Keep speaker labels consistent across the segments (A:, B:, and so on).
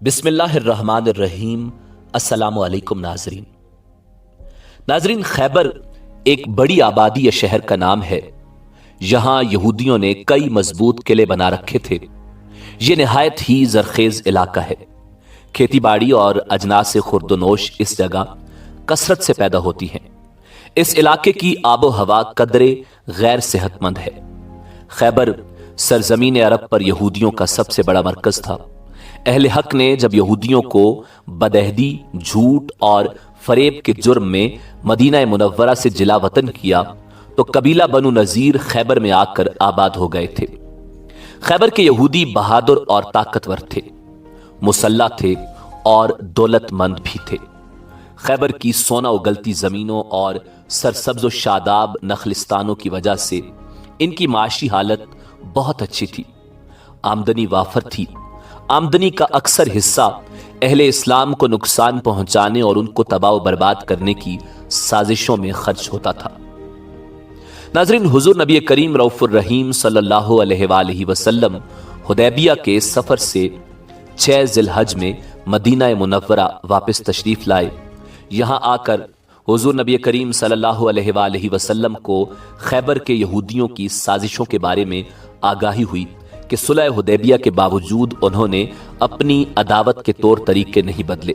A: بسم اللہ الرحمن الرحیم۔ السلام علیکم ناظرین، خیبر ایک بڑی آبادی یا شہر کا نام ہے۔ یہاں یہودیوں نے کئی مضبوط قلعے بنا رکھے تھے۔ یہ نہایت ہی زرخیز علاقہ ہے۔ کھیتی باڑی اور اجناس خرد و نوش اس جگہ کثرت سے پیدا ہوتی ہیں۔ اس علاقے کی آب و ہوا قدرے غیر صحت مند ہے۔ خیبر سرزمین عرب پر یہودیوں کا سب سے بڑا مرکز تھا۔ اہل حق نے جب یہودیوں کو بدعہدی، جھوٹ اور فریب کے جرم میں مدینہ منورہ سے جلا وطن کیا تو قبیلہ بنو نذیر خیبر میں آ کر آباد ہو گئے تھے۔ خیبر کے یہودی بہادر اور طاقتور تھے، مسلح تھے اور دولت مند بھی تھے۔ خیبر کی سونا اگلتی زمینوں اور سرسبز و شاداب نخلستانوں کی وجہ سے ان کی معاشی حالت بہت اچھی تھی۔ آمدنی وافر تھی۔ آمدنی کا اکثر حصہ اہل اسلام کو نقصان پہنچانے اور ان کو تباہ و برباد کرنے کی سازشوں میں خرچ ہوتا تھا۔ ناظرین، حضور نبی کریم رؤوف الرحیم صلی اللہ علیہ وآلہ وسلم حدیبیہ کے سفر سے 6 ذی الحج میں مدینہ منورہ واپس تشریف لائے۔ یہاں آ کر حضور نبی کریم صلی اللہ علیہ وآلہ وسلم کو خیبر کے یہودیوں کی سازشوں کے بارے میں آگاہی ہوئی کہ صلح حدیبیہ کے باوجود انہوں نے اپنی عداوت کے طور طریقے نہیں بدلے۔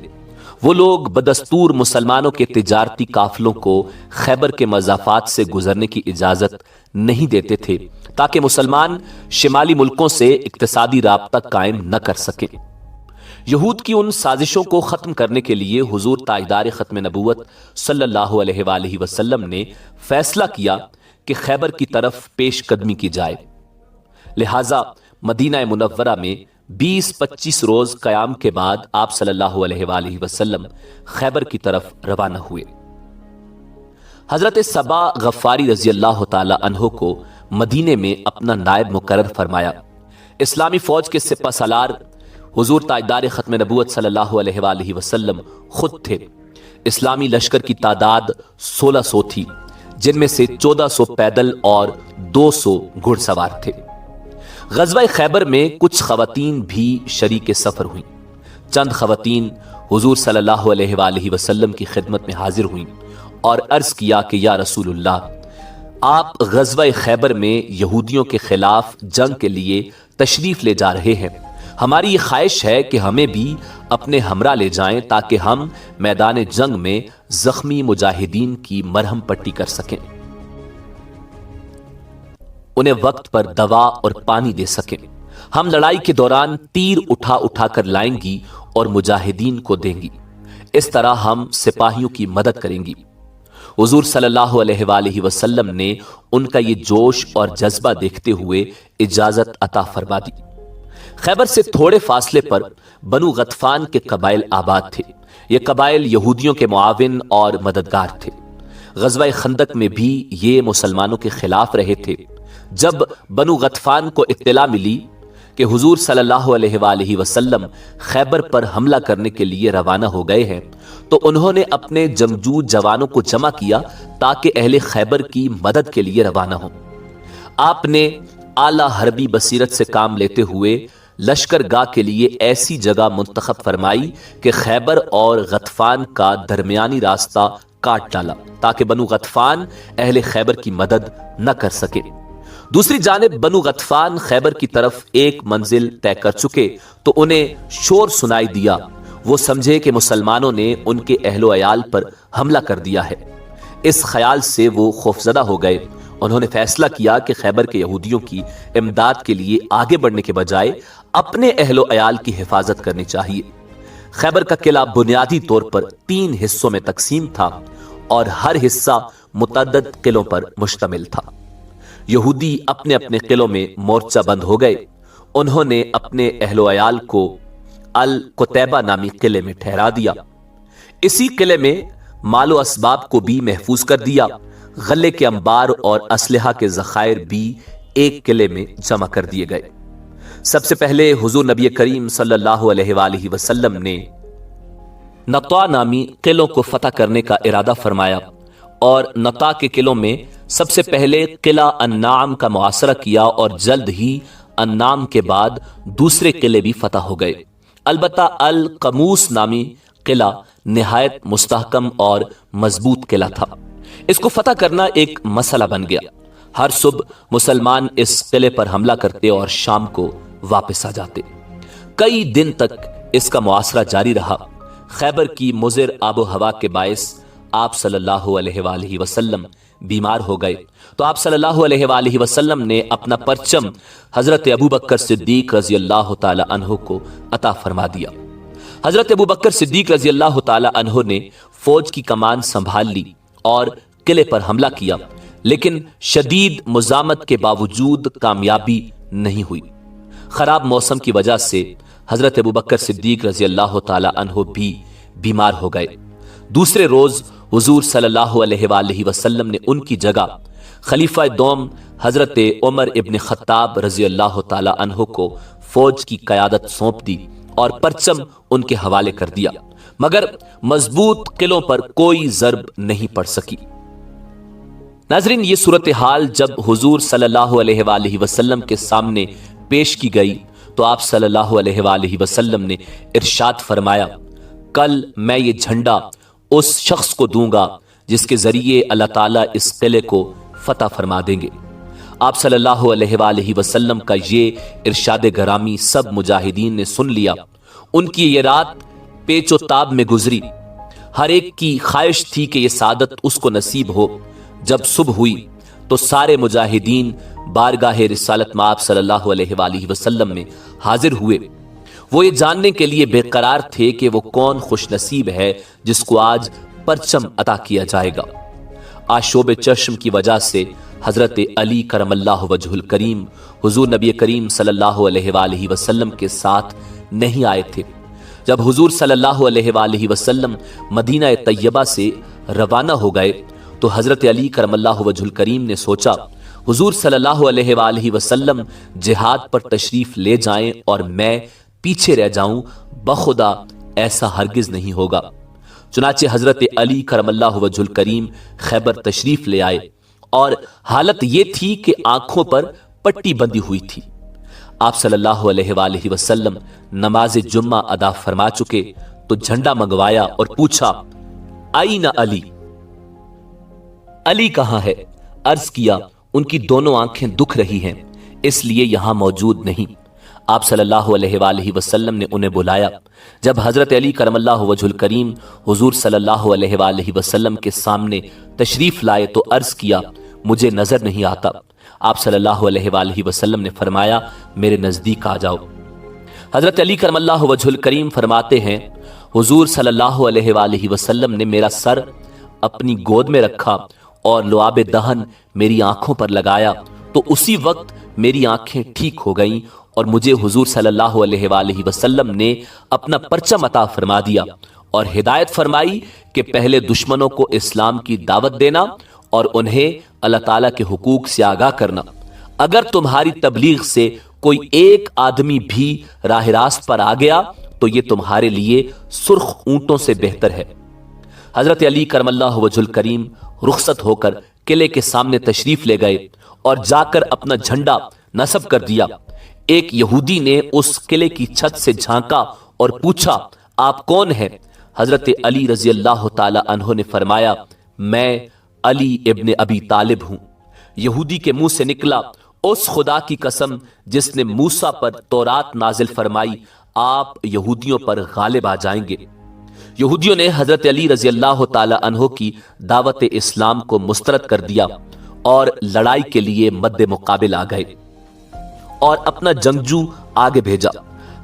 A: وہ لوگ بدستور مسلمانوں کے تجارتی قافلوں کو خیبر کے مضافات سے گزرنے کی اجازت نہیں دیتے تھے تاکہ مسلمان شمالی ملکوں سے اقتصادی رابطہ قائم نہ کر سکیں۔ یہود کی ان سازشوں کو ختم کرنے کے لیے حضور تاجدار ختم نبوت صلی اللہ علیہ وآلہ وسلم نے فیصلہ کیا کہ خیبر کی طرف پیش قدمی کی جائے۔ لہٰذا مدینہ منورہ میں 20-25 روز قیام کے بعد آپ صلی اللہ علیہ وآلہ وسلم خیبر کی طرف روانہ ہوئے۔ حضرت صبا غفاری رضی اللہ تعالی عنہ کو مدینے میں اپنا نائب مقرر فرمایا۔ اسلامی فوج کے سپہ سالار حضور تاجدار ختم نبوت صلی اللہ علیہ وآلہ وسلم خود تھے۔ اسلامی لشکر کی تعداد 1600 تھی، جن میں سے 1400 پیدل اور 200 گھڑ سوار تھے۔ غزوہ خیبر میں کچھ خواتین بھی شریک سفر ہوئیں۔ چند خواتین حضور صلی اللہ علیہ وآلہ وسلم کی خدمت میں حاضر ہوئیں اور عرض کیا کہ یا رسول اللہ، آپ غزوہ خیبر میں یہودیوں کے خلاف جنگ کے لیے تشریف لے جا رہے ہیں۔ ہماری یہ خواہش ہے کہ ہمیں بھی اپنے ہمراہ لے جائیں تاکہ ہم میدان جنگ میں زخمی مجاہدین کی مرہم پٹی کر سکیں، انہیں وقت پر دوا اور پانی دے سکیں۔ ہم لڑائی کے دوران تیر اٹھا اٹھا کر لائیں گی اور مجاہدین کو دیں گی۔ اس طرح ہم سپاہیوں کی مدد کریں گی۔ حضور صلی اللہ علیہ وآلہ وسلم نے ان کا یہ جوش اور جذبہ دیکھتے ہوئے اجازت عطا فرما دی۔ خیبر سے تھوڑے فاصلے پر بنو غطفان کے قبائل آباد تھے۔ یہ قبائل یہودیوں کے معاون اور مددگار تھے۔ غزوہ خندق میں بھی یہ مسلمانوں کے خلاف رہے تھے۔ جب بنو غطفان کو اطلاع ملی کہ حضور صلی اللہ علیہ وآلہ وسلم خیبر پر حملہ کرنے کے لیے روانہ ہو گئے ہیں تو انہوں نے اپنے جنگجو جوانوں کو جمع کیا تاکہ اہل خیبر کی مدد کے لیے روانہ ہوں۔ آپ نے اعلیٰ حربی بصیرت سے کام لیتے ہوئے لشکر گاہ کے لیے ایسی جگہ منتخب فرمائی کہ خیبر اور غطفان کا درمیانی راستہ کاٹ ڈالا تاکہ بنو غطفان اہل خیبر کی مدد نہ کر سکے۔ دوسری جانب بنو غطفان خیبر کی طرف ایک منزل طے کر چکے تو انہیں شور سنائی دیا۔ وہ سمجھے کہ مسلمانوں نے ان کے اہل و عیال پر حملہ کر دیا ہے۔ اس خیال سے وہ خوفزدہ ہو گئے۔ انہوں نے فیصلہ کیا کہ خیبر کے یہودیوں کی امداد کے لیے آگے بڑھنے کے بجائے اپنے اہل و عیال کی حفاظت کرنی چاہیے۔ خیبر کا قلعہ بنیادی طور پر 3 حصوں میں تقسیم تھا اور ہر حصہ متعدد قلعوں پر مشتمل تھا۔ یہودی اپنے اپنے قلعوں میں مورچہ بند ہو گئے۔ انہوں نے اپنے اہل و عیال کو القتیبہ نامی قلعے میں ٹھہرا دیا۔ اسی قلعے میں مال و اسباب کو بھی محفوظ کر دیا۔ غلے کے انبار اور اسلحہ کے ذخائر بھی ایک قلعے میں جمع کر دیے گئے۔ سب سے پہلے حضور نبی کریم صلی اللہ علیہ وآلہ وسلم نے نطع نامی قلعوں کو فتح کرنے کا ارادہ فرمایا اور نطع کے قلعوں میں سب سے پہلے قلعہ النعم کا محاصرہ کیا اور جلد ہی النعم کے بعد دوسرے قلعے بھی فتح ہو گئے۔ البتہ القموس نامی قلعہ نہایت مستحکم اور مضبوط قلعہ تھا۔ اس کو فتح کرنا ایک مسئلہ بن گیا۔ ہر صبح مسلمان اس قلعے پر حملہ کرتے اور شام کو واپس آ جاتے۔ کئی دن تک اس کا محاصرہ جاری رہا۔ خیبر کی مضر آب و ہوا کے باعث آپ صلی اللہ علیہ وآلہ وسلم بیمار ہو گئے تو آپ صلی اللہ علیہ وآلہ وسلم نے اپنا پرچم حضرت ابوبکر صدیق رضی اللہ تعالی عنہ کو عطا فرما دیا۔ حضرت ابوبکر صدیق رضی اللہ تعالی عنہ نے فوج کی کمان سنبھال لی اور قلعے پر حملہ کیا، لیکن شدید مزاحمت کے باوجود کامیابی نہیں ہوئی۔ خراب موسم کی وجہ سے حضرت ابوبکر صدیق رضی اللہ تعالی عنہ بھی بیمار ہو گئے۔ دوسرے روز حضور صلی اللہ علیہ وآلہ وسلم نے ان کی جگہ خلیفہ دوم حضرت عمر ابن خطاب رضی اللہ تعالی عنہ کو فوج کی قیادت سونپ دی اور پرچم ان کے حوالے کر دیا، مگر مضبوط قلعوں پر کوئی ضرب نہیں پڑ سکی۔ ناظرین، یہ صورتحال جب حضور صلی اللہ علیہ وآلہ وسلم کے سامنے پیش کی گئی تو آپ صلی اللہ علیہ وآلہ وسلم نے ارشاد فرمایا، کل میں یہ جھنڈا اس شخص کو دوں گا جس کے ذریعے اللہ تعالیٰ اس قلعے کو فتح فرما دیں گے۔ آپ صلی اللہ علیہ وآلہ وسلم کا یہ ارشاد گرامی سب مجاہدین نے سن لیا۔ ان کی یہ رات پیچ و تاب میں گزری۔ ہر ایک کی خواہش تھی کہ یہ سعادت اس کو نصیب ہو۔ جب صبح ہوئی تو سارے مجاہدین بارگاہ رسالت میں آپ صلی اللہ علیہ وآلہ وسلم میں حاضر ہوئے۔ وہ یہ جاننے کے لیے بے قرار تھے کہ وہ کون خوش نصیب ہے جس کو آج پرچم عطا کیا جائے گا۔ آشوب چشم کی وجہ سے حضرت علی کرم اللہ وجہ الکریم حضور نبی کریم صلی اللہ علیہ وآلہ وسلم کے ساتھ نہیں آئے تھے۔ جب حضور صلی اللہ علیہ وآلہ وسلم مدینہ طیبہ سے روانہ ہو گئے تو حضرت علی کرم اللہ وجہ الکریم نے سوچا حضور صلی اللہ علیہ وآلہ وسلم جہاد پر تشریف لے جائیں اور میں پیچھے رہ جاؤں، بخدا ایسا ہرگز نہیں ہوگا۔ چنانچہ حضرت علی کرم اللہ وجہ الکریم خیبر تشریف لے آئے اور حالت یہ تھی کہ آنکھوں پر پٹی بندھی ہوئی تھی۔ آپ صلی اللہ علیہ وآلہ وسلم نماز جمعہ ادا فرما چکے تو جھنڈا منگوایا اور پوچھا، آئین علی، علی کہاں ہے؟ عرض کیا، ان کی دونوں آنکھیں دکھ رہی ہیں اس لیے یہاں موجود نہیں۔ آپ صلی اللہ علیہ وآلہ وسلم نے انہیں بلایا۔ جب حضرت علی کرم اللہ وجہ الکریم حضور صلی اللہ علیہ وآلہ وسلم کے سامنے تشریف لائے تو عرض کیا، مجھے نظر نہیں آتا۔ آپ صلی اللہ علیہ وآلہ وسلم نے فرمایا، میرے نزدیک آ جاؤ۔ حضرت علی کرم اللہ وجہ الکریم فرماتے ہیں، حضور صلی اللہ علیہ وآلہ وسلم نے میرا سر اپنی گود میں رکھا اور لعاب دہن میری آنکھوں پر لگایا تو اسی وقت میری آنکھیں ٹھیک ہو گئیں اور مجھے حضور صلی اللہ علیہ وآلہ وسلم نے اپنا پرچم عطا فرما دیا اور ہدایت فرمائی کہ پہلے دشمنوں کو اسلام کی دعوت دینا اور انہیں اللہ تعالیٰ کے حقوق سے آگاہ کرنا۔ اگر تمہاری تبلیغ سے کوئی ایک آدمی بھی راہ راست پر آ گیا تو یہ تمہارے لیے سرخ اونٹوں سے بہتر ہے۔ حضرت علی کرم اللہ وجہ الکریم رخصت ہو کر قلعے کے سامنے تشریف لے گئے اور جا کر اپنا جھنڈا نصب کر دیا۔ ایک یہودی نے اس قلعے کی چھت سے جھانکا اور پوچھا، آپ کون ہیں؟ حضرت علی رضی اللہ تعالی عنہ نے فرمایا، میں علی ابن ابی طالب ہوں۔ یہودی کے منہ سے نکلا، اس خدا کی قسم جس نے موسیٰ پر تورات نازل فرمائی، آپ یہودیوں پر غالب آ جائیں گے۔ یہودیوں نے حضرت علی رضی اللہ تعالی عنہ کی دعوت اسلام کو مسترد کر دیا اور لڑائی کے لیے مد مقابل آ گئے اور اپنا جنگجو آگے بھیجا۔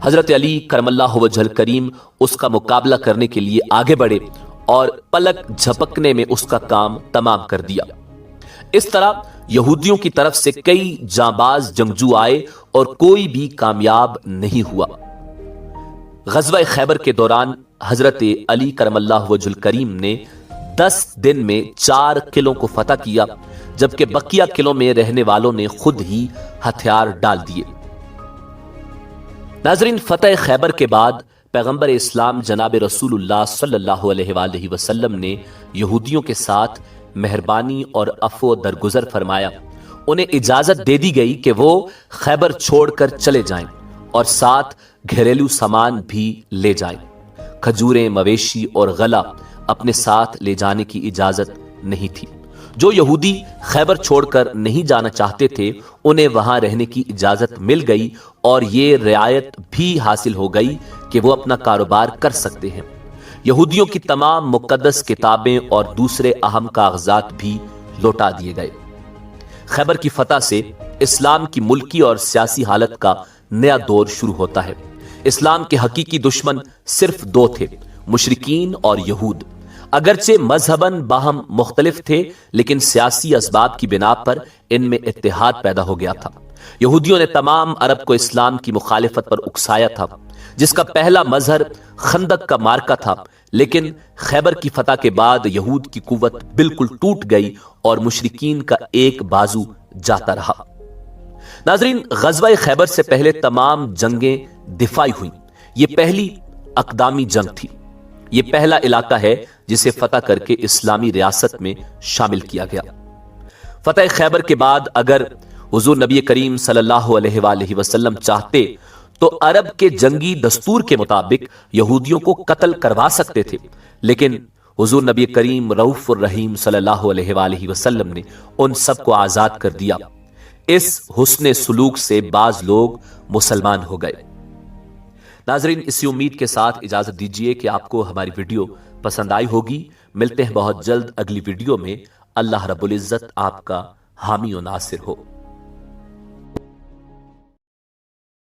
A: حضرت علی کرم اللہ وجہ الکریم اس کا مقابلہ کرنے کے لیے آگے بڑھے اور پلک جھپکنے میں اس کا کام تمام کر دیا۔ اس طرح یہودیوں کی طرف سے کئی جانباز جنگجو آئے اور کوئی بھی کامیاب نہیں ہوا۔ غزوہ خیبر کے دوران حضرت علی کرم اللہ وجہ الکریم نے 10 دن میں 4 قلعوں کو فتح کیا، جبکہ بقیہ قلعوں میں رہنے والوں نے خود ہی ہتھیار ڈال دیے۔ ناظرین، فتح خیبر کے بعد پیغمبر اسلام جناب رسول اللہ صلی اللہ علیہ وآلہ وسلم نے یہودیوں کے ساتھ مہربانی اور عفو درگزر فرمایا۔ انہیں اجازت دے دی گئی کہ وہ خیبر چھوڑ کر چلے جائیں اور ساتھ گھریلو سامان بھی لے جائیں۔ کھجوریں، مویشی اور غلہ اپنے ساتھ لے جانے کی اجازت نہیں تھی۔ جو یہودی خیبر چھوڑ کر نہیں جانا چاہتے تھے انہیں وہاں رہنے کی اجازت مل گئی، اور یہ رعایت بھی حاصل ہو گئی کہ وہ اپنا کاروبار کر سکتے ہیں۔ یہودیوں کی تمام مقدس کتابیں اور دوسرے اہم کاغذات بھی لوٹا دیے گئے۔ خیبر کی فتح سے اسلام کی ملکی اور سیاسی حالت کا نیا دور شروع ہوتا ہے۔ اسلام کے حقیقی دشمن صرف دو تھے، مشرکین اور یہود۔ اگرچہ مذہباً باہم مختلف تھے، لیکن سیاسی اسباب کی بنا پر ان میں اتحاد پیدا ہو گیا تھا۔ یہودیوں نے تمام عرب کو اسلام کی مخالفت پر اکسایا تھا، جس کا پہلا مظہر خندق کا مارکا تھا، لیکن خیبر کی فتح کے بعد یہود کی قوت بالکل ٹوٹ گئی اور مشرکین کا ایک بازو جاتا رہا۔ ناظرین، غزوہ خیبر سے پہلے تمام جنگیں دفاعی ہوئیں۔ یہ پہلی اقدامی جنگ تھی۔ یہ پہلا علاقہ ہے جسے فتح کر کے اسلامی ریاست میں شامل کیا گیا۔ فتح خیبر کے بعد اگر حضور نبی کریم صلی اللہ علیہ وآلہ وسلم چاہتے تو عرب کے جنگی دستور کے مطابق یہودیوں کو قتل کروا سکتے تھے، لیکن حضور نبی کریم رؤوف الرحیم صلی اللہ علیہ وآلہ وسلم نے ان سب کو آزاد کر دیا۔ اس حسن سلوک سے بعض لوگ مسلمان ہو گئے۔ ناظرین، اسی امید کے ساتھ اجازت دیجیے کہ آپ کو ہماری ویڈیو پسند آئی ہوگی۔ ملتے ہیں بہت جلد اگلی ویڈیو میں۔ اللہ رب العزت آپ کا حامی و ناصر ہو۔